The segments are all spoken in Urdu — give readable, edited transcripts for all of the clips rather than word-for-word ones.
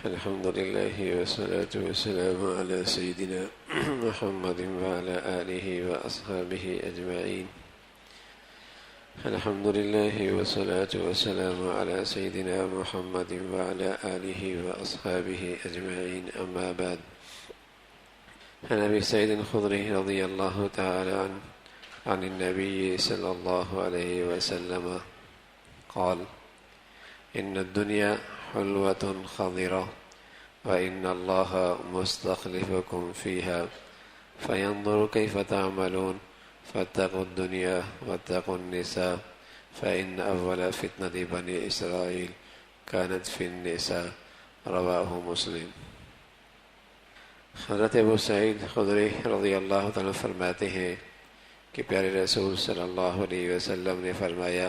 الحمد لله والصلاة والسلام على سيدنا محمد وعلى آله وأصحابه أجمعين. الحمد لله والصلاة والسلام على سيدنا محمد وعلى آله وأصحابه أجمعين. أما بعد، عن أبي سعيد الخدري رضي الله تعالى عنه عن النبي صلى الله عليه وسلم قال: إن الدنيا حلوة خضرة وإن الله مستخلفكم فيها فينظر كيف تعملون فاتقوا الدنيا واتقوا النساء فإن أول فتنة بني إسرائيل كانت في النساء. رواه مسلم. حضرت ابو سعید خدری رضی اللہ تعالیٰ فرماتے ہیں کہ پیارے رسول صلی اللہ علیہ وسلم نے فرمایا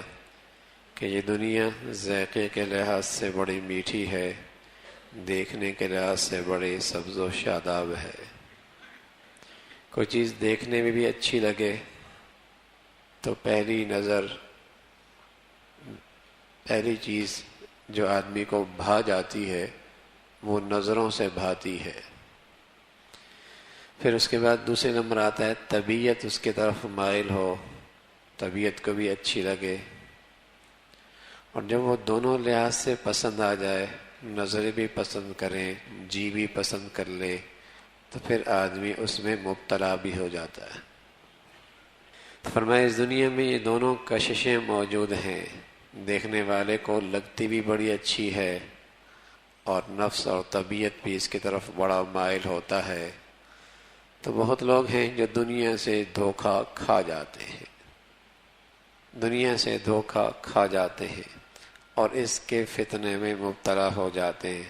کہ یہ دنیا ذائقے کے لحاظ سے بڑی میٹھی ہے، دیکھنے کے لحاظ سے بڑی سبز و شاداب ہے۔ کوئی چیز دیکھنے میں بھی اچھی لگے تو پہلی چیز جو آدمی کو بھا جاتی ہے وہ نظروں سے بھاتی ہے۔ پھر اس کے بعد دوسرے نمبر آتا ہے طبیعت اس کے طرف مائل ہو، طبیعت کو بھی اچھی لگے، اور جب وہ دونوں لحاظ سے پسند آ جائے، نظریں بھی پسند کریں، جی بھی پسند کر لے، تو پھر آدمی اس میں مبتلا بھی ہو جاتا ہے۔ فرمایا اس دنیا میں یہ دونوں کششیں موجود ہیں، دیکھنے والے کو لگتی بھی بڑی اچھی ہے اور نفس اور طبیعت بھی اس کی طرف بڑا مائل ہوتا ہے۔ تو بہت لوگ ہیں جو دنیا سے دھوکہ کھا جاتے ہیں اور اس کے فتنے میں مبتلا ہو جاتے ہیں۔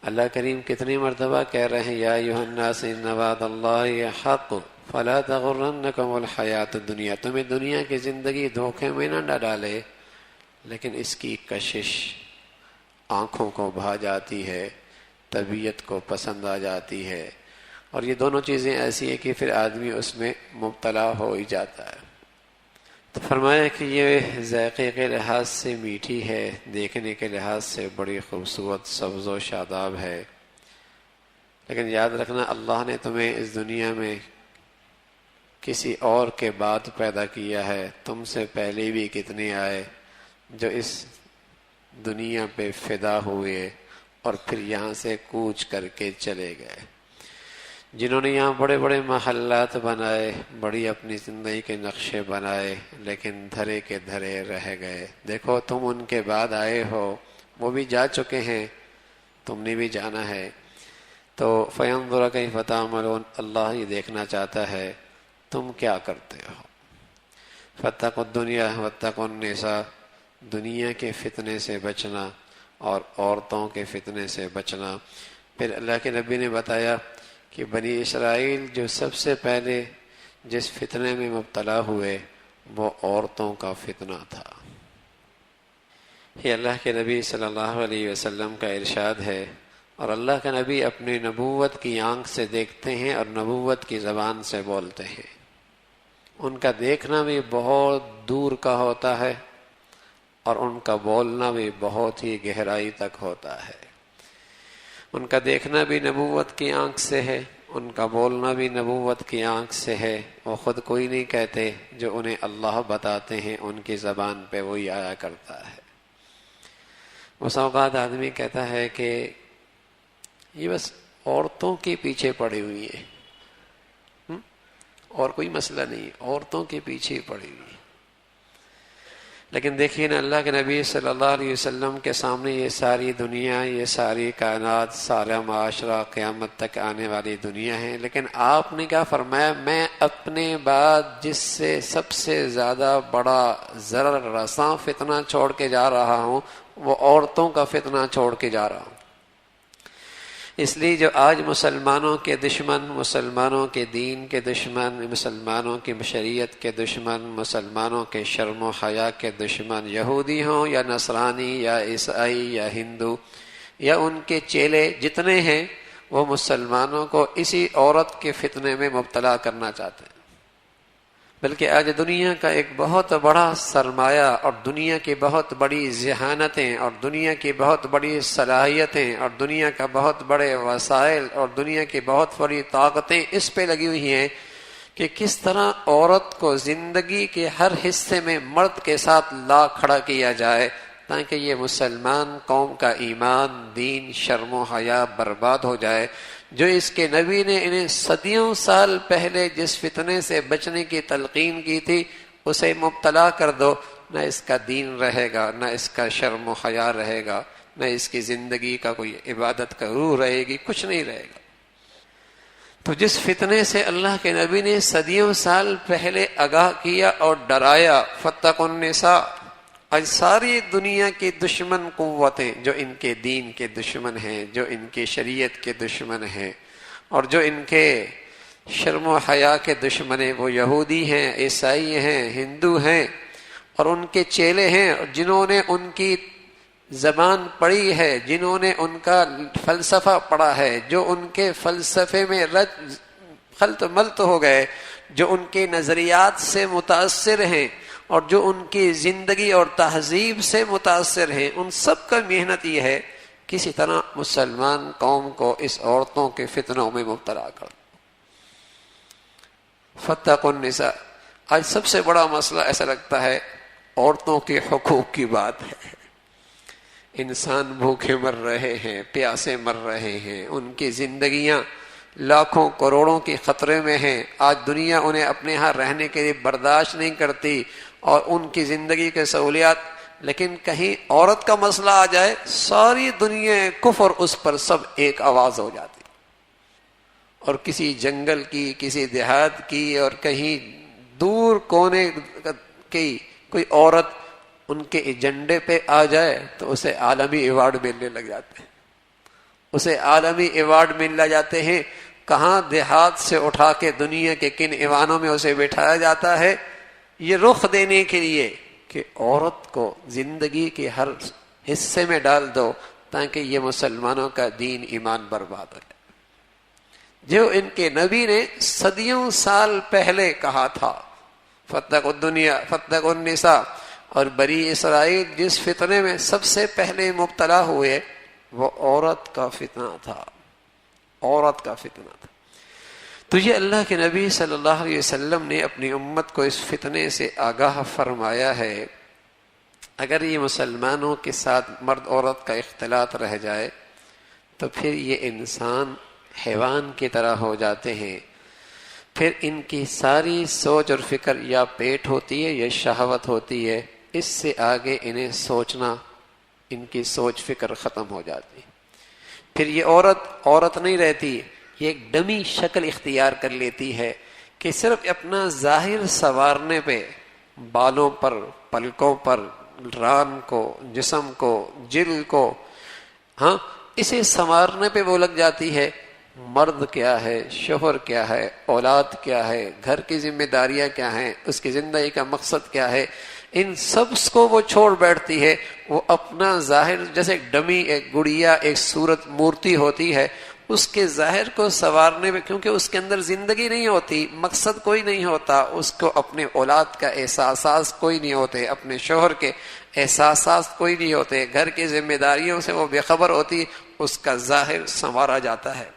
اللہ کریم کتنی مرتبہ کہہ رہے ہیں یا ایھا الناس ان وعد اللہ حق فلا تغرنکم الحیات الدنیا، تمہیں دنیا کی زندگی دھوکے میں نہ ڈالے، لیکن اس کی کشش آنکھوں کو بھا جاتی ہے، طبیعت کو پسند آ جاتی ہے، اور یہ دونوں چیزیں ایسی ہیں کہ پھر آدمی اس میں مبتلا ہو ہی جاتا ہے۔ تو فرمایا کہ یہ ذائقے کے لحاظ سے میٹھی ہے، دیکھنے کے لحاظ سے بڑی خوبصورت سبز و شاداب ہے، لیکن یاد رکھنا اللہ نے تمہیں اس دنیا میں کسی اور کے بعد پیدا کیا ہے، تم سے پہلے بھی کتنے آئے جو اس دنیا پہ فدا ہوئے اور پھر یہاں سے کوچ کر کے چلے گئے، جنہوں نے یہاں بڑے بڑے محلات بنائے، بڑی اپنی زندگی کے نقشے بنائے، لیکن دھرے کے دھرے رہ گئے۔ دیکھو تم ان کے بعد آئے ہو، وہ بھی جا چکے ہیں، تم نے بھی جانا ہے۔ تو فَيَنظُرَ كَيْفَ تَعْمَلُونَ، اللہ یہ دیکھنا چاہتا ہے تم کیا کرتے ہو۔ فَاتَّقُوا الدُّنْيَا وَاتَّقُوا النِّسَاءَ، دنیا کے فتنے سے بچنا اور عورتوں کے فتنے سے بچنا۔ پھر اللہ کے نبی نے بتایا کہ بنی اسرائیل جو سب سے پہلے جس فتنے میں مبتلا ہوئے وہ عورتوں کا فتنہ تھا۔ یہ اللہ کے نبی صلی اللہ علیہ وسلم کا ارشاد ہے، اور اللہ کا نبی اپنی نبوت کی آنکھ سے دیکھتے ہیں اور نبوت کی زبان سے بولتے ہیں۔ ان کا دیکھنا بھی بہت دور کا ہوتا ہے اور ان کا بولنا بھی بہت ہی گہرائی تک ہوتا ہے۔ ان کا دیکھنا بھی نبوت کی آنکھ سے ہے، ان کا بولنا بھی نبوت کی آنکھ سے ہے۔ وہ خود کوئی نہیں کہتے، جو انہیں اللہ بتاتے ہیں ان کی زبان پہ وہی آیا کرتا ہے۔ اس اوقات آدمی کہتا ہے کہ یہ بس عورتوں کے پیچھے پڑی ہوئی ہے، اور کوئی مسئلہ نہیں، عورتوں کے پیچھے پڑی ہوئی ہے۔ لیکن دیکھیے نا، اللہ کے نبی صلی اللہ علیہ وسلم کے سامنے یہ ساری دنیا، یہ ساری کائنات، سارا معاشرہ، قیامت تک آنے والی دنیا ہے، لیکن آپ نے کیا فرمایا؟ میں اپنے بعد جس سے سب سے زیادہ بڑا ضرر رساں فتنہ چھوڑ کے جا رہا ہوں وہ عورتوں کا فتنہ چھوڑ کے جا رہا ہوں۔ اس لیے جو آج مسلمانوں کے دشمن، مسلمانوں کے دین کے دشمن، مسلمانوں کی شریعت کے دشمن، مسلمانوں کے شرم و حیا کے دشمن، یہودی ہوں یا نصرانی یا عیسائی یا ہندو یا ان کے چیلے جتنے ہیں، وہ مسلمانوں کو اسی عورت کے فتنے میں مبتلا کرنا چاہتے ہیں۔ بلکہ آج دنیا کا ایک بہت بڑا سرمایہ اور دنیا کی بہت بڑی ذہانتیں اور دنیا کی بہت بڑی صلاحیتیں اور دنیا کا بہت بڑے وسائل اور دنیا کی بہت بڑی طاقتیں اس پہ لگی ہوئی ہیں کہ کس طرح عورت کو زندگی کے ہر حصے میں مرد کے ساتھ لا کھڑا کیا جائے تاکہ یہ مسلمان قوم کا ایمان، دین، شرم و حیا برباد ہو جائے۔ جو اس کے نبی نے انہیں صدیوں سال پہلے جس فتنے سے بچنے کی تلقین کی تھی اسے مبتلا کر دو، نہ اس کا دین رہے گا، نہ اس کا شرم و حیا رہے گا، نہ اس کی زندگی کا کوئی عبادت کا روح رہے گی، کچھ نہیں رہے گا۔ تو جس فتنے سے اللہ کے نبی نے صدیوں سال پہلے آگاہ کیا اور ڈرایا، فاتقوا النساء، آج ساری دنیا کی دشمن قوتیں جو ان کے دین کے دشمن ہیں، جو ان کی شریعت کے دشمن ہیں اور جو ان کے شرم و حیا کے دشمن ہیں، وہ یہودی ہیں، عیسائی ہیں، ہندو ہیں اور ان کے چیلے ہیں، جنہوں نے ان کی زبان پڑھی ہے، جنہوں نے ان کا فلسفہ پڑھا ہے، جو ان کے فلسفے میں خلط ملط ہو گئے، جو ان کے نظریات سے متاثر ہیں اور جو ان کی زندگی اور تہذیب سے متاثر ہیں، ان سب کا محنت یہ ہے کسی طرح مسلمان قوم کو اس عورتوں کے فتنوں میں مبتلا کر دو۔ فاتقوا النساء، آج سب سے بڑا مسئلہ ایسا لگتا ہے عورتوں کے حقوق کی بات ہے۔ انسان بھوکے مر رہے ہیں، پیاسے مر رہے ہیں، ان کی زندگیاں لاکھوں کروڑوں کے خطرے میں ہیں۔ آج دنیا انہیں اپنے ہاں رہنے کے لیے برداشت نہیں کرتی اور ان کی زندگی کے سہولیات، لیکن کہیں عورت کا مسئلہ آ جائے ساری دنیا کفر اس پر سب ایک آواز ہو جاتی، اور کسی جنگل کی، کسی دیہات کی اور کہیں دور کونے کی کوئی عورت ان کے ایجنڈے پہ آ جائے تو اسے عالمی ایوارڈ ملنے لگ جاتے ہیں، اسے عالمی ایوارڈ مل جاتے ہیں۔ کہاں دیہات سے اٹھا کے دنیا کے کن ایوانوں میں اسے بٹھایا جاتا ہے، یہ رخ دینے کے لیے کہ عورت کو زندگی کے ہر حصے میں ڈال دو تاکہ یہ مسلمانوں کا دین ایمان برباد ہو جائے۔ جو ان کے نبی نے صدیوں سال پہلے کہا تھا، فاتقوا الدنیا فاتقوا النساء، اور بنی اسرائیل جس فتنے میں سب سے پہلے مبتلا ہوئے وہ عورت کا فتنہ تھا، عورت کا فتنہ تھا۔ تو یہ اللہ کے نبی صلی اللہ علیہ وسلم نے اپنی امت کو اس فتنے سے آگاہ فرمایا ہے۔ اگر یہ مسلمانوں کے ساتھ مرد عورت کا اختلاط رہ جائے تو پھر یہ انسان حیوان کی طرح ہو جاتے ہیں، پھر ان کی ساری سوچ اور فکر یا پیٹ ہوتی ہے یا شہوت ہوتی ہے، اس سے آگے انہیں سوچنا، ان کی سوچ فکر ختم ہو جاتی۔ پھر یہ عورت نہیں رہتی، یہ ایک ڈمی شکل اختیار کر لیتی ہے کہ صرف اپنا ظاہر سنوارنے پہ، بالوں پر، پلکوں پر، ران کو، جسم کو، جلد کو، اسے سنوارنے پہ وہ لگ جاتی ہے۔ مرد کیا ہے، شوہر کیا ہے، اولاد کیا ہے، گھر کی ذمہ داریاں کیا ہیں، اس کی زندگی کا مقصد کیا ہے، ان سب کو وہ چھوڑ بیٹھتی ہے۔ وہ اپنا ظاہر جیسے ڈمی، ایک گڑیا، ایک صورت مورتی ہوتی ہے، اس کے ظاہر کو سنوارنے میں، کیونکہ اس کے اندر زندگی نہیں ہوتی، مقصد کوئی نہیں ہوتا، اس کو اپنے اولاد کا احساسات کوئی نہیں ہوتے، اپنے شوہر کے احساسات کوئی نہیں ہوتے، گھر کی ذمہ داریوں سے وہ بے خبر ہوتی، اس کا ظاہر سنوارا جاتا ہے۔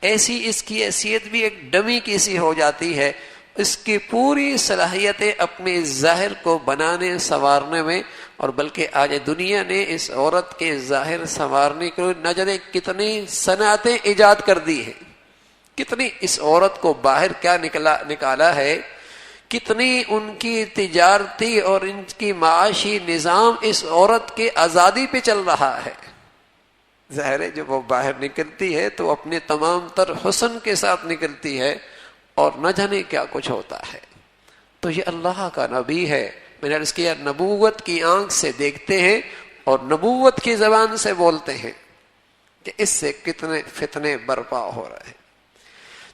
ایسی اس کی حیثیت بھی ایک ڈمی کی سی ہو جاتی ہے، اس کی پوری صلاحیتیں اپنے ظاہر کو بنانے سنوارنے میں، اور بلکہ آج دنیا نے اس عورت کے ظاہر سنوارنے کے لیے نہ جانے کتنی صنعتیں ایجاد کر دی ہیں، کتنی اس عورت کو باہر کیا نکالا ہے، کتنی ان کی تجارتی اور ان کی معاشی نظام اس عورت کے آزادی پہ چل رہا ہے۔ ظاہر ہے جب وہ باہر نکلتی ہے تو اپنے تمام تر حسن کے ساتھ نکلتی ہے اور نہ جانے کیا کچھ ہوتا ہے۔ تو یہ اللہ کا نبی ہے، میں نے عرض کیا نبوت کی آنکھ سے دیکھتے ہیں اور نبوت کی زبان سے بولتے ہیں کہ اس سے کتنے فتنے برپا ہو رہے ہیں۔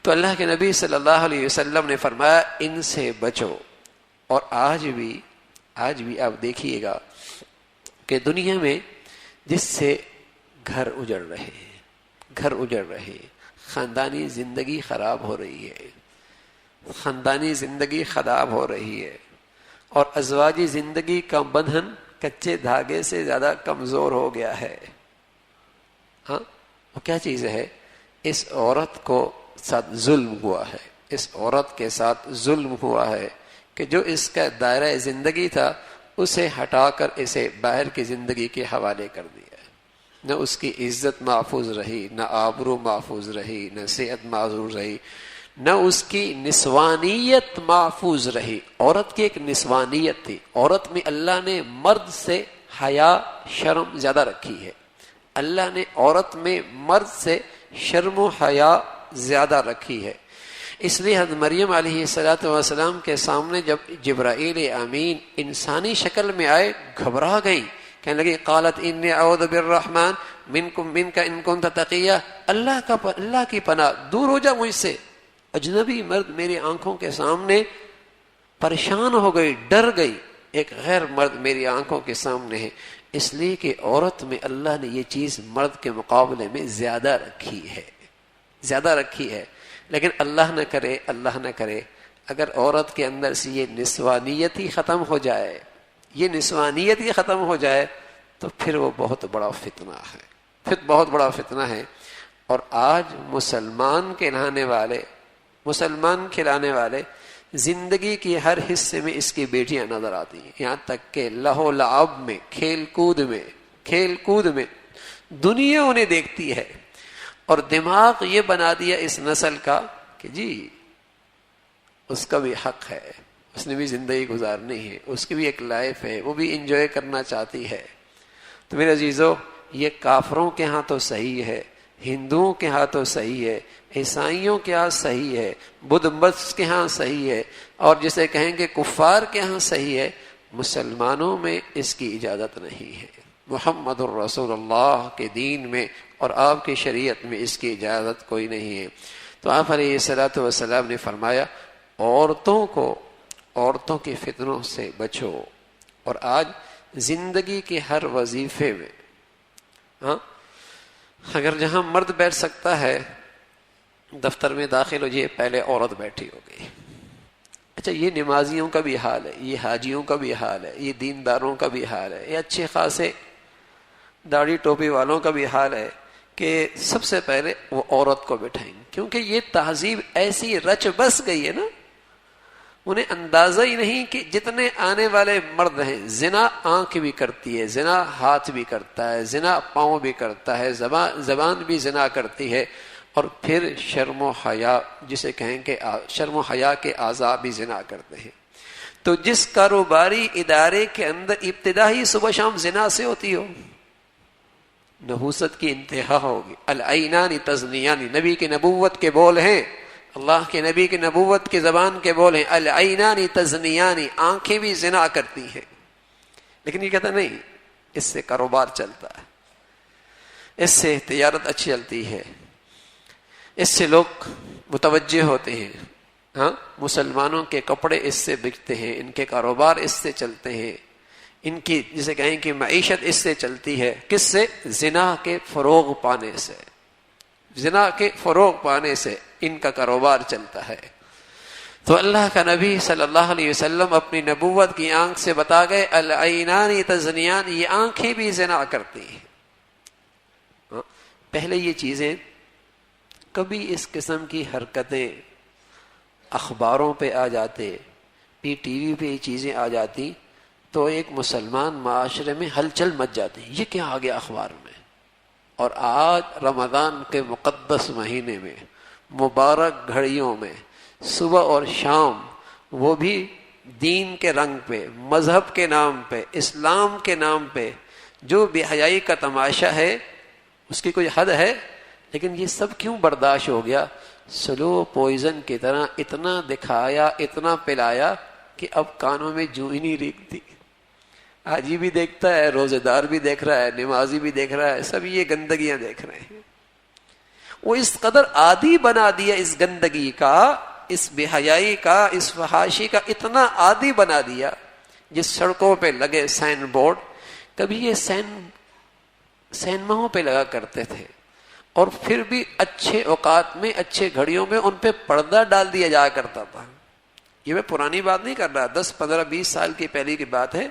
تو اللہ کے نبی صلی اللہ علیہ وسلم نے فرمایا ان سے بچو۔ اور آج بھی آپ دیکھیے گا کہ دنیا میں جس سے گھر اجڑ رہے ہیں، خاندانی زندگی خراب ہو رہی ہے، خاندانی زندگی خراب ہو رہی ہے، اور ازواجی زندگی کا بندھن کچے دھاگے سے زیادہ کمزور ہو گیا ہے۔ ہاں، وہ کیا چیز ہے؟ اس عورت کو ساتھ ظلم ہوا ہے، اس عورت کے ساتھ ظلم ہوا ہے کہ جو اس کا دائرہ زندگی تھا اسے ہٹا کر اسے باہر کی زندگی کے حوالے کر دیا۔ نہ اس کی عزت محفوظ رہی، نہ آبرو محفوظ رہی، نہ صحت محفوظ رہی، نہ اس کی نسوانیت محفوظ رہی۔ عورت کی ایک نسوانیت تھی، عورت میں اللہ نے مرد سے حیا شرم زیادہ رکھی ہے، اللہ نے عورت میں مرد سے شرم و حیا زیادہ رکھی ہے۔ اس لیے حضرت مریم علیہ السلام کے سامنے جب جبرائیل امین انسانی شکل میں آئے، گھبرا گئیں، کہنے لگی قالت انی اعوذ بالرحمن منک ان کنت تقیہ، اللہ کی پناہ، دور ہو جا مجھ سے، اجنبی مرد میری آنکھوں کے سامنے، پریشان ہو گئی، ڈر گئی، ایک غیر مرد میری آنکھوں کے سامنے ہے۔ اس لیے کہ عورت میں اللہ نے یہ چیز مرد کے مقابلے میں زیادہ رکھی ہے۔ لیکن اللہ نہ کرے اگر عورت کے اندر سے یہ نسوانیت ہی ختم ہو جائے تو پھر وہ بہت بڑا فتنہ ہے۔ اور آج مسلمان کھلانے والے زندگی کی ہر حصے میں اس کی بیٹیاں نظر آتی ہیں، یہاں تک کہ لہو لعب میں، کھیل کود میں دنیا انہیں دیکھتی ہے، اور دماغ یہ بنا دیا اس نسل کا کہ جی اس کا بھی حق ہے، اس نے بھی زندگی گزارنی ہے، اس کی بھی ایک لائف ہے، وہ بھی انجوائے کرنا چاہتی ہے۔ تو میرے عزیزو، یہ کافروں کے ہاں تو صحیح ہے، ہندوؤں کے ہاں تو صحیح ہے، عیسائیوں کے ہاں صحیح ہے، بدھ مت کے ہاں صحیح ہے، اور جسے کہیں گے کفار کے ہاں صحیح ہے، مسلمانوں میں اس کی اجازت نہیں ہے۔ محمد الرسول اللہ کے دین میں اور آپ کی شریعت میں اس کی اجازت کوئی نہیں ہے۔ تو آپ علیہ الصلوۃ والسلام نے فرمایا عورتوں کے فتنوں سے بچو۔ اور آج زندگی کے ہر وظیفے میں اگر جہاں مرد بیٹھ سکتا ہے، دفتر میں داخل ہو جائے پہلے عورت بیٹھی ہو گئی۔ اچھا، یہ نمازیوں کا بھی حال ہے، یہ حاجیوں کا بھی حال ہے، یہ دینداروں کا بھی حال ہے، یہ اچھے خاصے داڑھی ٹوپی والوں کا بھی حال ہے کہ سب سے پہلے وہ عورت کو بٹھائیں، کیونکہ یہ تہذیب ایسی رچ بس گئی ہے نا، انہیں اندازہ ہی نہیں کہ جتنے آنے والے مرد ہیں، زنا آنکھ بھی کرتی ہے، زنا ہاتھ بھی کرتا ہے، زنا پاؤں بھی کرتا ہے، زبان بھی زنا کرتی ہے، اور پھر شرم و حیا، جسے کہیں کہ شرم و حیا کے اعضاء بھی زنا کرتے ہیں۔ تو جس کاروباری ادارے کے اندر ابتدا ہی صبح شام زنا سے ہوتی ہو، نحوست کی انتہا ہوگی۔ العینان تزنیان، نبی کی نبوت کے بول ہیں، اللہ کے نبی کی نبوت کی زبان کے بول ہیں، العینان تزنیان، آنکھیں بھی زنا کرتی ہیں۔ لیکن یہ کہتا نہیں، اس سے کاروبار چلتا ہے، اس سے تجارت اچھی چلتی ہے، اس سے لوگ متوجہ ہوتے ہیں، مسلمانوں کے کپڑے اس سے بکتے ہیں، ان کے کاروبار اس سے چلتے ہیں، ان کی جسے کہیں کہ معیشت اس سے چلتی ہے۔ کس سے؟ زنا کے فروغ پانے سے ان کا کاروبار چلتا ہے۔ تو اللہ کا نبی صلی اللہ علیہ وسلم اپنی نبوت کی آنکھ سے بتا گئے، العینان تزنیان، یہ آنکھیں بھی زنا کرتی ہیں۔ پہلے یہ چیزیں کبھی اس قسم کی حرکتیں اخباروں پہ آ جاتے، ٹی وی پہ یہ چیزیں آ جاتی تو ایک مسلمان معاشرے میں ہلچل مچ جاتی، یہ کیا آ گیا اخبار میں۔ اور آج رمضان کے مقدس مہینے میں، مبارک گھڑیوں میں، صبح اور شام، وہ بھی دین کے رنگ پہ، مذہب کے نام پہ، اسلام کے نام پہ جو بے حیائی کا تماشا ہے، اس کی کوئی حد ہے؟ لیکن یہ سب کیوں برداشت ہو گیا؟ سلو پوائزن کی طرح اتنا دکھایا، اتنا پلایا کہ اب کانوں میں جوں ہی نہیں ریگتی۔ حاجی بھی دیکھتا ہے، روزے دار بھی دیکھ رہا ہے، نمازی بھی دیکھ رہا ہے، سب یہ گندگیاں دیکھ رہے ہیں۔ وہ اس قدر عادی بنا دیا اس گندگی کا، اس بے حیائی کا، اس فحاشی کا اتنا عادی بنا دیا۔ جس سڑکوں پہ لگے سائن بورڈ، کبھی یہ سینماؤں پہ لگا کرتے تھے، اور پھر بھی اچھے اوقات میں اچھے گھڑیوں میں ان پہ پردہ ڈال دیا جایا کرتا تھا. یہ میں پرانی بات نہیں کر رہا، 10 15 20 سال کی پہلے کی بات ہے.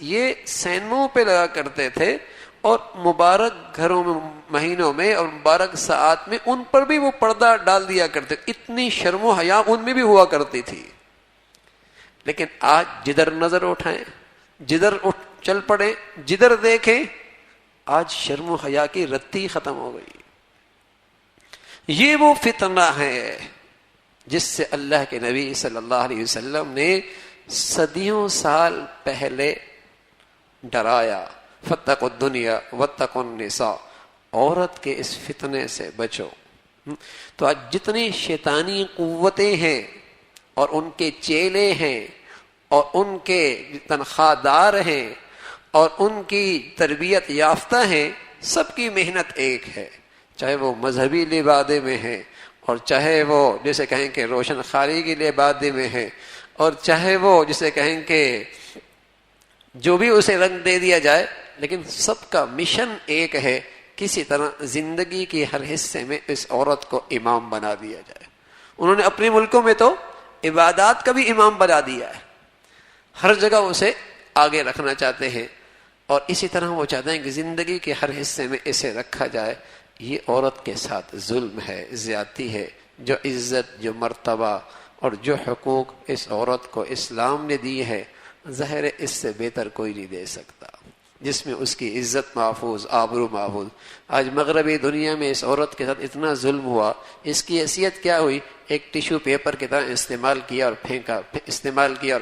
یہ سینموں پہ لگا کرتے تھے اور مبارک گھروں میں مہینوں میں اور مبارک ساعات میں ان پر بھی وہ پردہ ڈال دیا کرتے. اتنی شرم و حیا ان میں بھی ہوا کرتی تھی. لیکن آج جدھر نظر اٹھائیں، جدھر چل پڑے، جدھر دیکھیں، آج شرم و حیا کی رتی ختم ہو گئی. یہ وہ فتنہ ہے جس سے اللہ کے نبی صلی اللہ علیہ وسلم نے صدیوں سال پہلے ڈرایا. فاتقوا الدنیا واتقوا النساء، عورت کے اس فتنے سے بچو. تو آج جتنی شیطانی قوتیں ہیں اور ان کے چیلے ہیں اور ان کے تنخواہ دار ہیں اور ان کی تربیت یافتہ ہیں، سب کی محنت ایک ہے. چاہے وہ مذہبی لبادے میں ہیں، اور چاہے وہ جسے کہیں کہ روشن خاری کی لبادے میں ہیں، اور چاہے وہ جسے کہیں کہ جو بھی اسے رنگ دے دیا جائے، لیکن سب کا مشن ایک ہے، کسی طرح زندگی کے ہر حصے میں اس عورت کو امام بنا دیا جائے. انہوں نے اپنے ملکوں میں تو عبادات کا بھی امام بنا دیا ہے، ہر جگہ اسے آگے رکھنا چاہتے ہیں، اور اسی طرح وہ چاہتے ہیں کہ زندگی کے ہر حصے میں اسے رکھا جائے. یہ عورت کے ساتھ ظلم ہے، زیادتی ہے. جو عزت، جو مرتبہ اور جو حقوق اس عورت کو اسلام نے دی ہے، ظاہر ہے اس سے بہتر کوئی نہیں دے سکتا، جس میں اس کی عزت محفوظ، آبرو محفوظ. آج مغربی دنیا میں اس عورت کے ساتھ اتنا ظلم ہوا، اس کی حیثیت کیا ہوئی؟ ایک ٹیشو پیپر کی طرح استعمال کیا اور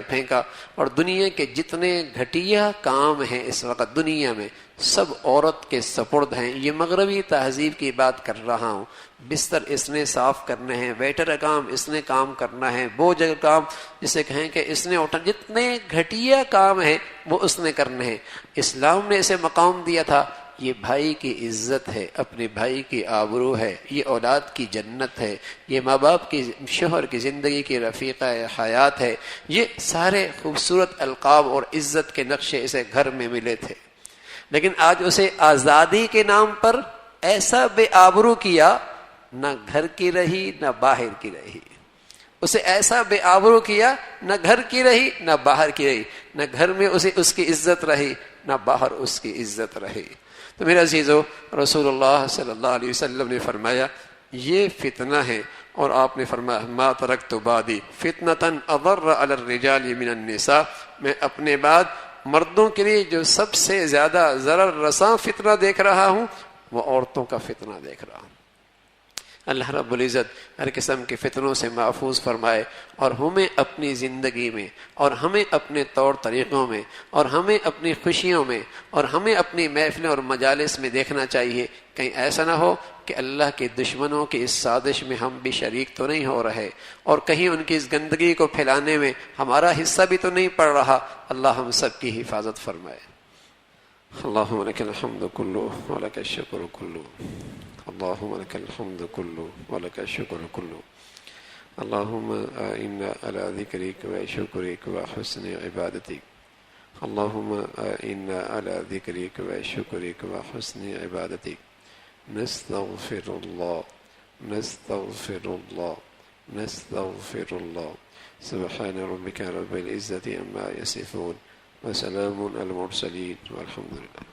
پھینکا. اور دنیا کے جتنے گھٹیا کام ہیں اس وقت دنیا میں، سب عورت کے سپرد ہیں. یہ مغربی تہذیب کی بات کر رہا ہوں. بستر اس نے صاف کرنے ہیں، ویٹر کا کام اس نے کام کرنا ہے، بوجھ کا کام جسے کہیں کہ اس نے اٹھا، جتنے گھٹیا کام ہیں وہ اس نے کرنے ہیں. اسلام نے اسے مقام دیا تھا. یہ بھائی کی عزت ہے، اپنے بھائی کی آبرو ہے، یہ اولاد کی جنت ہے، یہ ماں باپ کی، شوہر کی زندگی کی رفیقہ حیات ہے. یہ سارے خوبصورت القاب اور عزت کے نقشے اسے گھر میں ملے تھے. لیکن آج اسے آزادی کے نام پر ایسا بے آبرو کیا، نہ گھر کی رہی نہ باہر کی رہی. اسے ایسا بے آبرو کیا، نہ گھر کی رہی نہ باہر کی رہی. نہ گھر میں اسے اس کی عزت رہی، نہ باہر اس کی عزت رہی. تو میرے عزیزو، رسول اللہ صلی اللہ علیہ وسلم نے فرمایا یہ فتنہ ہے، اور آپ نے فرمایا ما ترکت بعدی فتنۃ اضر علی الرجال من النساء، میں اپنے بعد مردوں کے لیے جو سب سے زیادہ ضرر رساں فتنہ دیکھ رہا ہوں وہ عورتوں کا فتنہ دیکھ رہا ہوں. اللہ رب العزت ہر قسم کے فتنوں سے محفوظ فرمائے، اور ہمیں اپنی زندگی میں، اور ہمیں اپنے طور طریقوں میں، اور ہمیں اپنی خوشیوں میں، اور ہمیں اپنی محفلوں اور مجالس میں دیکھنا چاہیے کہیں ایسا نہ ہو کہ اللہ کے دشمنوں کی اس سازش میں ہم بھی شریک تو نہیں ہو رہے، اور کہیں ان کی اس گندگی کو پھیلانے میں ہمارا حصہ بھی تو نہیں پڑ رہا. اللہ ہم سب کی حفاظت فرمائے. اللہم لک الحمد کلہ ولک الشکر کلہ، اللهم لك الحمد كله ولك الشكر كله. اللهم إنا على ذكرك وشكرك وحسن عبادتك. اللهم إنا على ذكرك وشكرك وحسن عبادتك. نستغفر الله نستغفر الله نستغفر الله. سبحان ربك رب العزة عما يصفون وسلام على المرسلين والحمد لله.